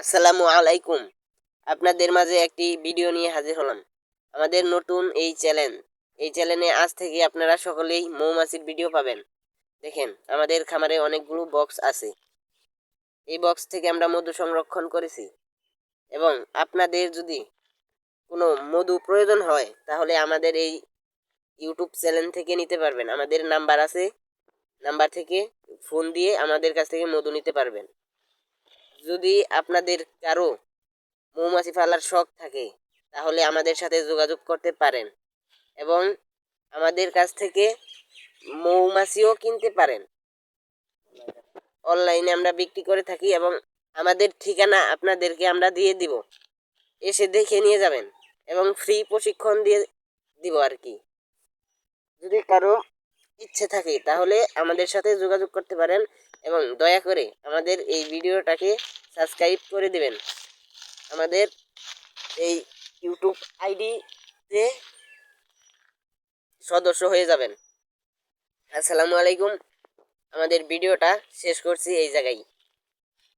আসসালামু আলাইকুম। আপনাদের মাঝে একটি ভিডিও নিয়ে হাজির হলাম। আমাদের নতুন এই চ্যানেলে আজ থেকে আপনারা সকলেই মৌমাছির ভিডিও পাবেন। দেখেন, আমাদের খামারে অনেকগুলো বক্স আছে। এই বক্স থেকে আমরা মধু সংরক্ষণ করেছি, এবং আপনাদের যদি কোনো মধু প্রয়োজন হয় তাহলে আমাদের এই ইউটিউব চ্যানেল থেকে নিতে পারবেন। আমাদের নাম্বার আছে, নাম্বার থেকে ফোন দিয়ে আমাদের কাছ থেকে মধু নিতে পারবেন। যদি আপনাদের কারো মৌমাছি পালার শখ থাকে তাহলে আমাদের সাথে যোগাযোগ করতে পারেন, এবং আমাদের কাছ থেকে মৌমাছিও কিনতে পারেন। অনলাইনে আমরা বিক্রি করে থাকি, এবং আমাদের ঠিকানা আপনাদেরকে আমরা দিয়ে দিব, এসে দেখে নিয়ে যাবেন, এবং ফ্রি প্রশিক্ষণ দিয়ে দিব আর কি। যদি কারো ইচ্ছে থাকে তাহলে আমাদের সাথে যোগাযোগ করতে পারেন, এবং দয়া করে আমাদের এই ভিডিওটাকে সাবস্ক্রাইব করে দিবেন। আমাদের এই ইউটিউব আইডিতে সদস্য হয়ে যাবেন। আসসালামু আলাইকুম। আমাদের ভিডিওটা শেষ করছি এই জায়গায়।